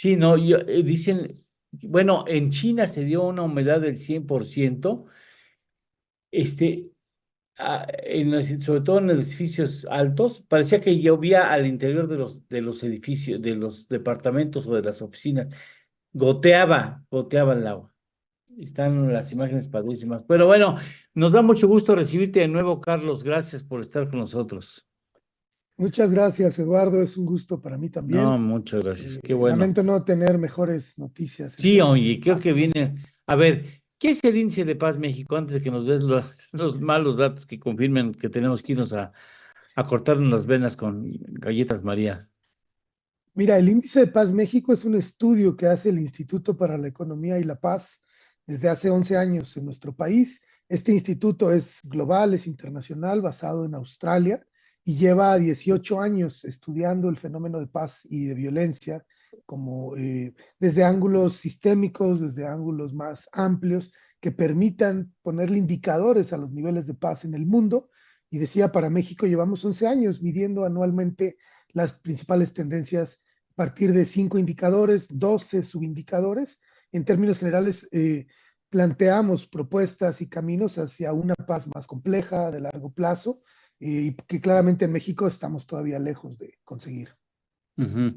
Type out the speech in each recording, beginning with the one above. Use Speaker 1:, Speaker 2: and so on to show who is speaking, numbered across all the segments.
Speaker 1: Sí, no, dicen, bueno, en China se dio una humedad del 100%, este, sobre todo en los edificios altos, parecía que llovía al interior de los edificios, de los departamentos o de las oficinas, goteaba el agua. Están las imágenes padrísimas. Pero bueno, nos da mucho gusto recibirte de nuevo, Carlos. Gracias por estar con nosotros.
Speaker 2: Muchas gracias, Eduardo. Es un gusto para mí
Speaker 1: No,
Speaker 2: también.
Speaker 1: muchas gracias. Qué bueno.
Speaker 2: Lamento no tener mejores noticias en
Speaker 1: Sí,
Speaker 2: términos de
Speaker 1: oye, creo que
Speaker 2: paz.
Speaker 1: viene. A ver, ¿qué es el índice de paz México? Antes de que nos des los malos datos que confirmen que tenemos que irnos a cortarnos las venas con galletas María.
Speaker 2: Mira, el Índice de Paz México es un estudio que hace el Instituto para la Economía y la Paz desde hace 11 años en nuestro país. Este instituto es global, es internacional, basado en Australia y lleva 18 años estudiando el fenómeno de paz y de violencia como desde ángulos sistémicos, desde ángulos más amplios que permitan ponerle indicadores a los niveles de paz en el mundo. Y decía, para México llevamos 11 años midiendo anualmente las principales tendencias a partir de 5 indicadores, 12 subindicadores. En términos generales, planteamos propuestas y caminos hacia una paz más compleja, de largo plazo, y que claramente en México estamos todavía lejos de conseguir.
Speaker 1: Ujú.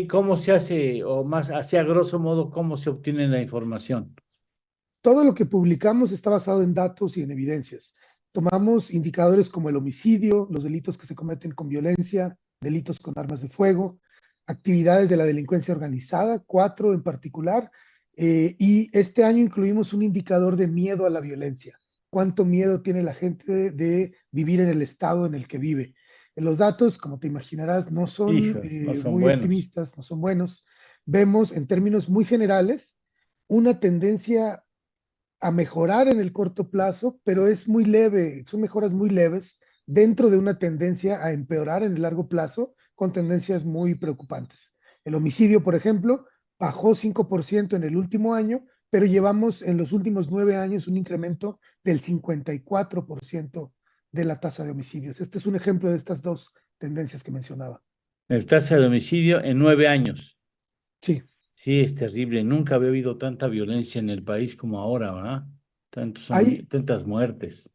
Speaker 1: ¿Cómo se hace, o más, hacia grosso modo, cómo se obtiene la información?
Speaker 2: Todo lo que publicamos está basado en datos y en evidencias. Tomamos indicadores como el homicidio, los delitos que se cometen con violencia, delitos con armas de fuego, actividades de la delincuencia organizada, 4 en particular, y este año incluimos un indicador de miedo a la violencia. ¿Cuánto miedo tiene la gente de vivir en el estado en el que vive? Los datos, como te imaginarás, no son
Speaker 1: Hijos, no son
Speaker 2: muy
Speaker 1: buenos.
Speaker 2: optimistas, no son buenos. Vemos en términos muy generales una tendencia a mejorar en el corto plazo, pero es muy leve, son mejoras muy leves dentro de una tendencia a empeorar en el largo plazo con tendencias muy preocupantes. El homicidio, por ejemplo, bajó 5% en el último año, pero llevamos en los últimos 9 años un incremento del 54% de la tasa de homicidios. Este es un ejemplo de estas dos tendencias que mencionaba.
Speaker 1: El tasa de homicidio en 9 años.
Speaker 2: Sí,
Speaker 1: Sí, es terrible. Nunca había habido tanta violencia en el país como ahora, ¿verdad?
Speaker 2: hay,
Speaker 1: Tantas muertes.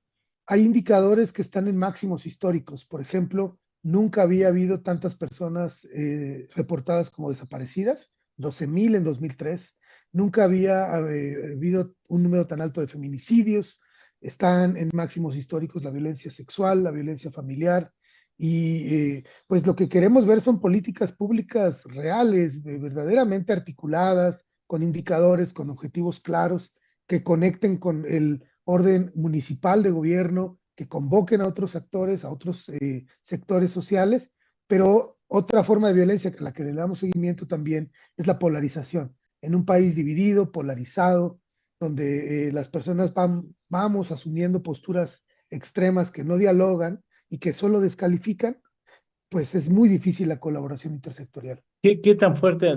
Speaker 2: hay indicadores que están en máximos históricos. Por ejemplo, nunca había habido tantas personas reportadas como desaparecidas, 12,000 en 2003. Nunca había habido un número tan alto de feminicidios. Están en máximos históricos la violencia sexual, la violencia familiar. Y pues lo que queremos ver son políticas públicas reales, verdaderamente articuladas, con indicadores, con objetivos claros, que conecten con el orden municipal de gobierno, que convoquen a otros actores, a otros sectores sociales, pero otra forma de violencia que a la que le damos seguimiento también es la polarización. En un país dividido, polarizado, donde las personas vamos asumiendo posturas extremas que no dialogan y que solo descalifican, pues es muy difícil la colaboración intersectorial.
Speaker 1: ¿Qué tan fuerte?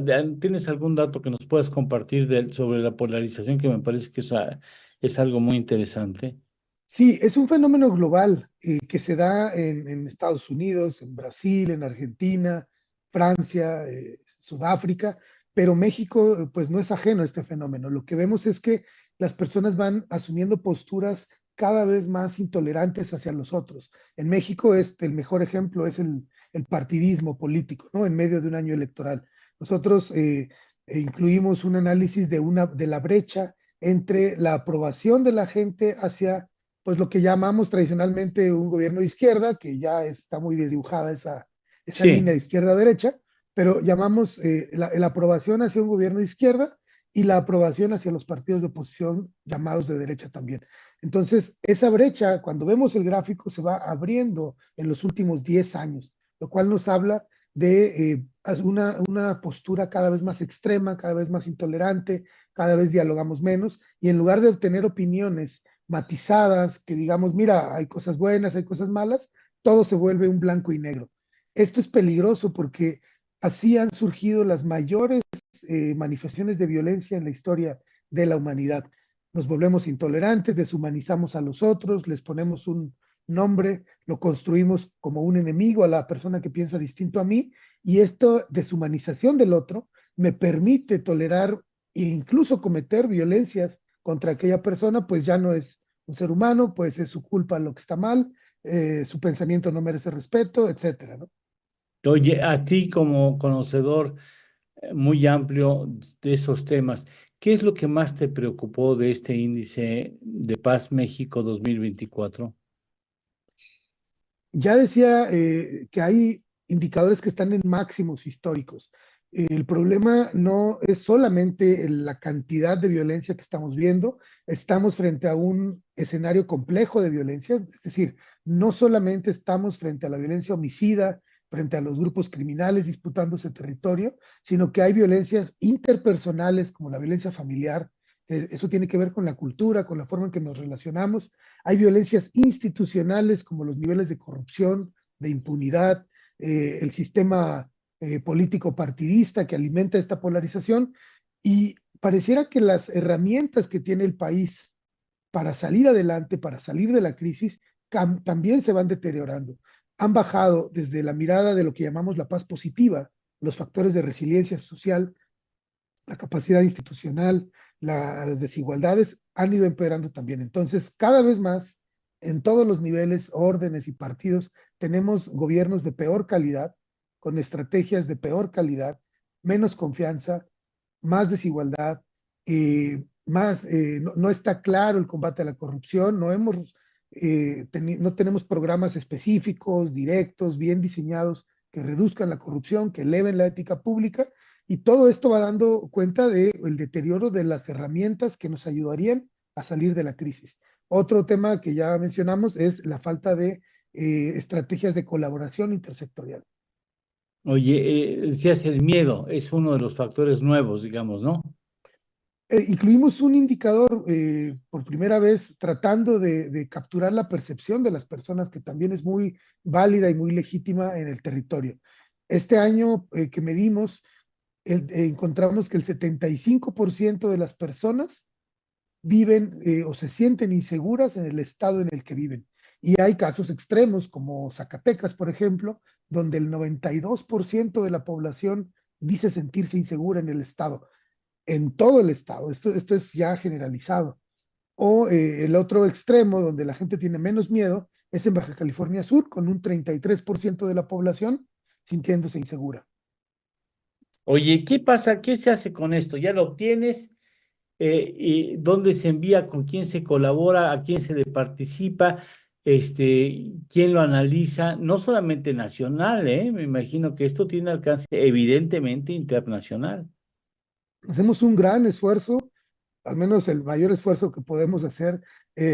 Speaker 1: ¿Tienes algún dato que nos puedas compartir sobre la polarización, que me parece que es algo muy interesante?
Speaker 2: Sí, es un fenómeno global que se da en Estados Unidos, en Brasil, en Argentina, Francia, Sudáfrica, pero México pues no es ajeno a este fenómeno. Lo que vemos es que las personas van asumiendo posturas cada vez más intolerantes hacia los otros. En México el mejor ejemplo es el partidismo político, ¿no? En medio de un año electoral. Nosotros incluimos un análisis de la brecha entre la aprobación de la gente hacia pues lo que llamamos tradicionalmente un gobierno de izquierda, que ya está muy desdibujada esa línea
Speaker 1: Sí,
Speaker 2: de izquierda a derecha, pero llamamos la aprobación hacia un gobierno de izquierda y la aprobación hacia los partidos de oposición llamados de derecha también. Entonces, esa brecha, cuando vemos el gráfico, se va abriendo en los últimos 10 años, lo cual nos habla de una postura cada vez más extrema, cada vez más intolerante, cada vez dialogamos menos, y en lugar de obtener opiniones matizadas, que digamos, mira, hay cosas buenas, hay cosas malas, todo se vuelve un blanco y negro. Esto es peligroso porque así han surgido las mayores manifestaciones de violencia en la historia de la humanidad. Nos volvemos intolerantes, deshumanizamos a los otros, les ponemos nombre, lo construimos como un enemigo a la persona que piensa distinto a mí, y esto deshumanización del otro me permite tolerar e incluso cometer violencias contra aquella persona, pues ya no es un ser humano, pues es su culpa lo que está mal, su pensamiento no merece respeto, etcétera, ¿no?
Speaker 1: Oye, a ti como conocedor muy amplio de esos temas, ¿qué es lo que más te preocupó de este índice de Paz México 2024?
Speaker 2: Ya decía que hay indicadores que están en máximos históricos. El problema no es solamente la cantidad de violencia que estamos viendo, estamos frente a un escenario complejo de violencia, es decir, no solamente estamos frente a la violencia homicida, frente a los grupos criminales disputándose territorio, sino que hay violencias interpersonales como la violencia familiar. Eso tiene que ver con la cultura, con la forma en que nos relacionamos. Hay violencias institucionales como los niveles de corrupción, de impunidad, el sistema político partidista que alimenta esta polarización, y pareciera que las herramientas que tiene el país para salir adelante, para salir de la crisis, también se van deteriorando. Han bajado desde la mirada de lo que llamamos la paz positiva, los factores de resiliencia social, la capacidad institucional, las desigualdades han ido empeorando también. Entonces, cada vez más, en todos los niveles, órdenes y partidos, tenemos gobiernos de peor calidad, con estrategias de peor calidad, menos confianza, más desigualdad, no está claro el combate a la corrupción, no tenemos programas específicos, directos, bien diseñados, que reduzcan la corrupción, que eleven la ética pública, y todo esto va dando cuenta del deterioro de las herramientas que nos ayudarían a salir de la crisis. Otro tema que ya mencionamos es la falta de estrategias de colaboración intersectorial.
Speaker 1: Oye, decías el miedo, es uno de los factores nuevos, digamos, ¿no?
Speaker 2: Incluimos un indicador por primera vez tratando de capturar la percepción de las personas, que también es muy válida y muy legítima en el territorio. Este año que medimos, encontramos que el 75% de las personas viven o se sienten inseguras en el estado en el que viven. Y hay casos extremos como Zacatecas, por ejemplo, donde el 92% de la población dice sentirse insegura en el estado, en todo el estado. Esto es ya generalizado. O el otro extremo, donde la gente tiene menos miedo, es en Baja California Sur, con un 33% de la población sintiéndose insegura.
Speaker 1: Oye, ¿qué pasa? ¿Qué se hace con esto? ¿Ya lo obtienes? ¿Y dónde se envía? ¿Con quién se colabora? ¿A quién se le participa? ¿Quién lo analiza? No solamente nacional, ¿eh? Me imagino que esto tiene alcance evidentemente internacional.
Speaker 2: Hacemos un gran esfuerzo, al menos el mayor esfuerzo que podemos hacer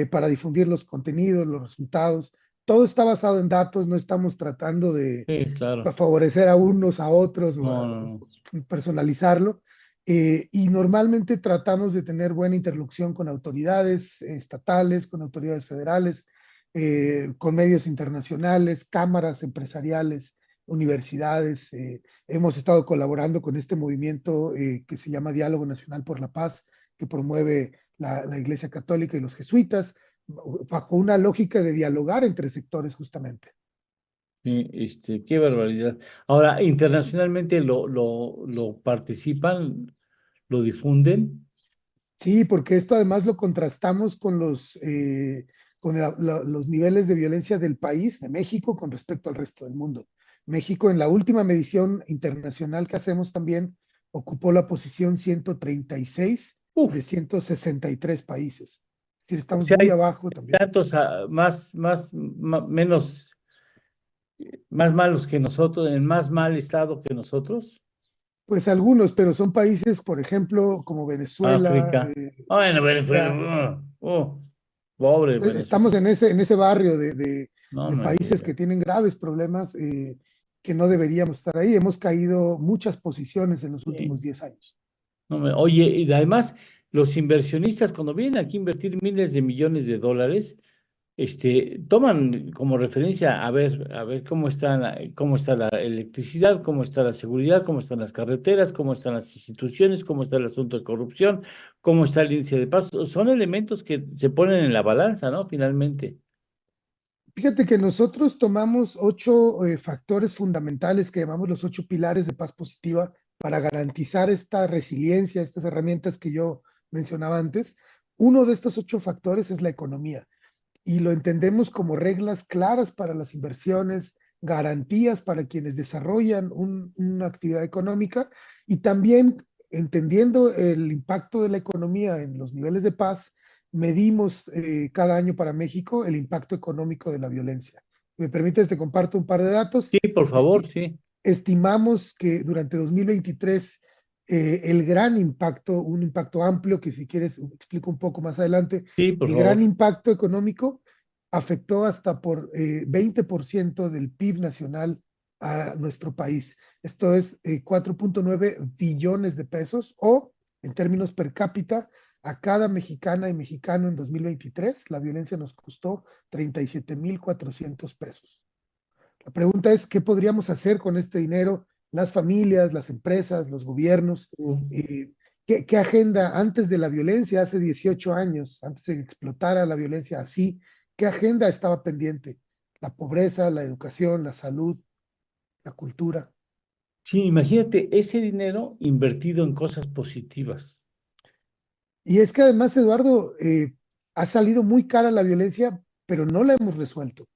Speaker 2: para difundir los contenidos, los resultados. Todo está basado en datos, no estamos tratando de
Speaker 1: Sí, claro.
Speaker 2: favorecer a unos, a otros, o
Speaker 1: No,
Speaker 2: a
Speaker 1: no, no.
Speaker 2: personalizarlo. Y normalmente tratamos de tener buena interlocución con autoridades estatales, con autoridades federales, con medios internacionales, cámaras empresariales, universidades. Hemos estado colaborando con este movimiento que se llama Diálogo Nacional por la Paz, que promueve la Iglesia Católica y los jesuitas, bajo una lógica de dialogar entre sectores justamente.
Speaker 1: Sí, qué barbaridad. Ahora, internacionalmente lo participan, lo difunden.
Speaker 2: Sí, porque esto además lo contrastamos con los niveles de violencia del país, de México, con respecto al resto del mundo. México, en la última medición internacional que hacemos también, ocupó la posición 136 de
Speaker 1: Uf,
Speaker 2: 163 países. Es decir,
Speaker 1: o
Speaker 2: estamos
Speaker 1: sea,
Speaker 2: muy
Speaker 1: hay
Speaker 2: abajo también.
Speaker 1: tantos menos, más malos que nosotros, en más mal estado que nosotros.
Speaker 2: Pues algunos, pero son países, por ejemplo, como Venezuela,
Speaker 1: África. Ah, bueno,
Speaker 2: África.
Speaker 1: Venezuela. Pobre
Speaker 2: Estamos
Speaker 1: Venezuela.
Speaker 2: en ese barrio
Speaker 1: No
Speaker 2: de
Speaker 1: me
Speaker 2: países que
Speaker 1: digas.
Speaker 2: tienen graves problemas, que no deberíamos estar ahí. Hemos caído muchas posiciones en los últimos
Speaker 1: Sí.
Speaker 2: 10 años.
Speaker 1: Oye, y además, los inversionistas, cuando vienen aquí a invertir miles de millones de dólares, toman como referencia a ver cómo está la electricidad, cómo está la seguridad, cómo están las carreteras, cómo están las instituciones, cómo está el asunto de corrupción, cómo está el índice de paz. Son elementos que se ponen en la balanza, ¿no? Finalmente.
Speaker 2: Fíjate que nosotros tomamos 8 factores fundamentales que llamamos los 8 pilares de paz positiva para garantizar esta resiliencia, estas herramientas que yo mencionaba antes. Uno de estos 8 factores es la economía y lo entendemos como reglas claras para las inversiones, garantías para quienes desarrollan una actividad económica y también entendiendo el impacto de la economía en los niveles de paz, medimos cada año para México el impacto económico de la violencia. ¿Me permites? Te comparto un par de datos.
Speaker 1: Sí, por favor,
Speaker 2: Esti-
Speaker 1: sí,
Speaker 2: Estimamos que durante 2023 el gran impacto, un impacto amplio, que si quieres explico un poco más adelante,
Speaker 1: sí, por
Speaker 2: el gran
Speaker 1: favor.
Speaker 2: impacto económico afectó hasta por 20% del PIB nacional a nuestro país. Esto es 4.9 billones de pesos o en términos per cápita, a cada mexicana y mexicano en 2023, la violencia nos costó 37,400 pesos. La pregunta es, ¿qué podríamos hacer con este dinero? Las familias, las empresas, los gobiernos.
Speaker 1: Uh,
Speaker 2: Eh, ¿Qué agenda antes de la violencia, hace 18 años, antes de que explotara la violencia así, qué agenda estaba pendiente? La pobreza, la educación, la salud, la cultura.
Speaker 1: Sí, imagínate ese dinero invertido en cosas positivas.
Speaker 2: Y es que además, Eduardo, ha salido muy cara la violencia, pero no la hemos resuelto.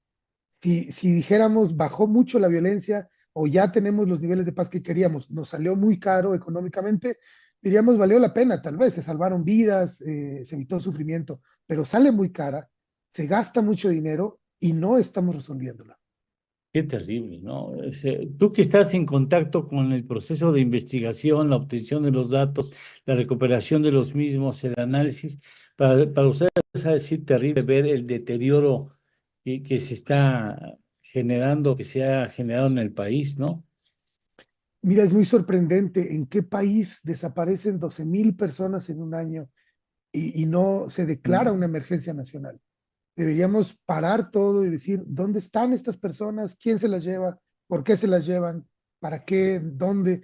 Speaker 2: Si dijéramos bajó mucho la violencia o ya tenemos los niveles de paz que queríamos, nos salió muy caro económicamente, diríamos valió la pena, tal vez, se salvaron vidas, se evitó sufrimiento, pero sale muy cara, se gasta mucho dinero y no estamos resolviéndola.
Speaker 1: Qué terrible, ¿no? Tú que estás en contacto con el proceso de investigación, la obtención de los datos, la recuperación de los mismos, el análisis, para ustedes ha de ser terrible ver el deterioro que se está generando, que se ha generado en el país, ¿no?
Speaker 2: Mira, es muy sorprendente en qué país desaparecen 12,000 personas en un año y no se declara una
Speaker 1: Mm.
Speaker 2: emergencia nacional. Deberíamos parar todo y decir, ¿dónde están estas personas? ¿Quién se las lleva? ¿Por qué se las llevan? ¿Para qué? ¿Dónde?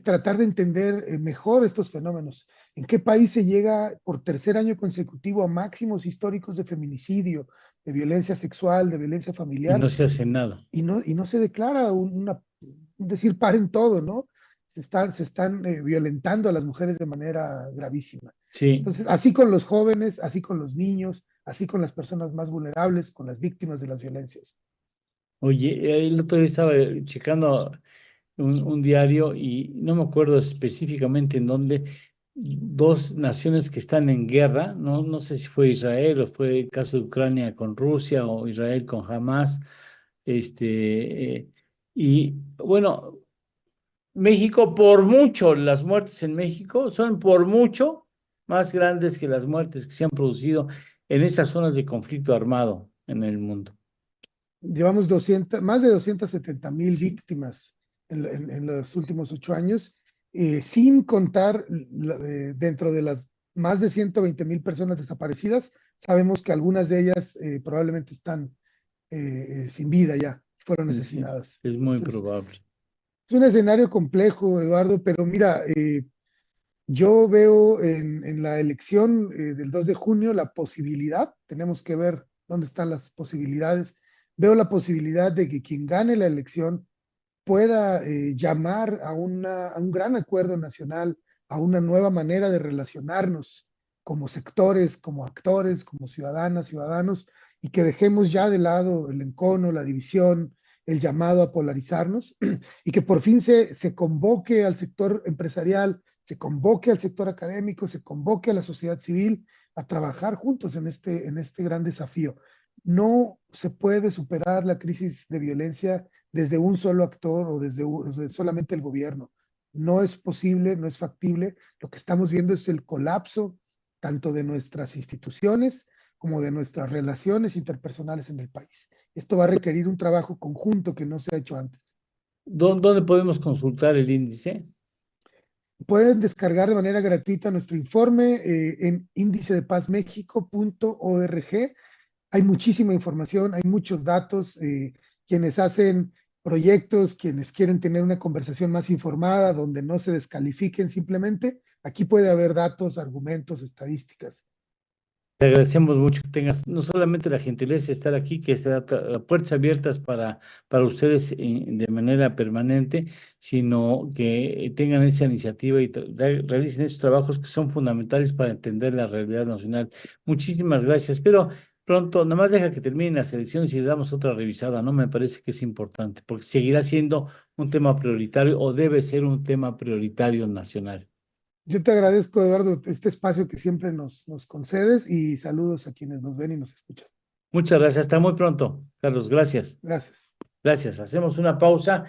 Speaker 2: Tratar de entender mejor estos fenómenos. ¿En qué país se llega por tercer año consecutivo a máximos históricos de feminicidio, de violencia sexual, de violencia
Speaker 1: Y
Speaker 2: familiar?
Speaker 1: no se hace nada.
Speaker 2: Y no se declara decir, paren todo, ¿no? Se están violentando a las mujeres de manera gravísima.
Speaker 1: Sí.
Speaker 2: Entonces, así con los jóvenes, así con los niños, así con las personas más vulnerables, con las víctimas de las violencias.
Speaker 1: Oye, el otro día estaba checando un diario y no me acuerdo específicamente en dónde, dos naciones que están en guerra, no sé si fue Israel o fue el caso de Ucrania con Rusia o Israel con Hamas, y bueno, México por mucho, las muertes en México son por mucho más grandes que las muertes que se han producido en esas zonas de conflicto armado en el mundo.
Speaker 2: Llevamos más de 270,000
Speaker 1: Sí.
Speaker 2: víctimas en los últimos 8 años, sin contar dentro de las más de 120,000 personas desaparecidas. Sabemos que algunas de ellas probablemente están sin vida ya, fueron
Speaker 1: Sí,
Speaker 2: asesinadas.
Speaker 1: es muy
Speaker 2: Entonces,
Speaker 1: probable.
Speaker 2: es un escenario complejo, Eduardo, pero mira, yo veo en la elección del 2 de junio la posibilidad, tenemos que ver dónde están las posibilidades, veo la posibilidad de que quien gane la elección pueda llamar a un gran acuerdo nacional, a una nueva manera de relacionarnos como sectores, como actores, como ciudadanas, ciudadanos, y que dejemos ya de lado el encono, la división, el llamado a polarizarnos, y que por fin se convoque al sector empresarial, se convoque al sector académico, se convoque a la sociedad civil a trabajar juntos en este gran desafío. No se puede superar la crisis de violencia desde un solo actor o desde solamente el gobierno. No es posible, no es factible. Lo que estamos viendo es el colapso tanto de nuestras instituciones como de nuestras relaciones interpersonales en el país. Esto va a requerir un trabajo conjunto que no se ha hecho antes.
Speaker 1: ¿Dónde podemos consultar el índice?
Speaker 2: Pueden descargar de manera gratuita nuestro informe en indicedepazmexico.org. Hay muchísima información, hay muchos datos. Quienes hacen proyectos, quienes quieren tener una conversación más informada, donde no se descalifiquen simplemente, aquí puede haber datos, argumentos, estadísticas.
Speaker 1: Te agradecemos mucho que tengas no solamente la gentileza de estar aquí, que estén puertas abiertas para ustedes de manera permanente, sino que tengan esa iniciativa y realicen esos trabajos que son fundamentales para entender la realidad nacional. Muchísimas gracias. Pero pronto, nada más deja que terminen las elecciones y le damos otra revisada, ¿no? Me parece que es importante, porque seguirá siendo un tema prioritario o debe ser un tema prioritario nacional.
Speaker 2: Yo te agradezco, Eduardo, este espacio que siempre nos concedes y saludos a quienes nos ven y nos escuchan.
Speaker 1: Muchas gracias. Hasta muy pronto, Carlos. Gracias.
Speaker 2: Gracias.
Speaker 1: Gracias. Hacemos una pausa.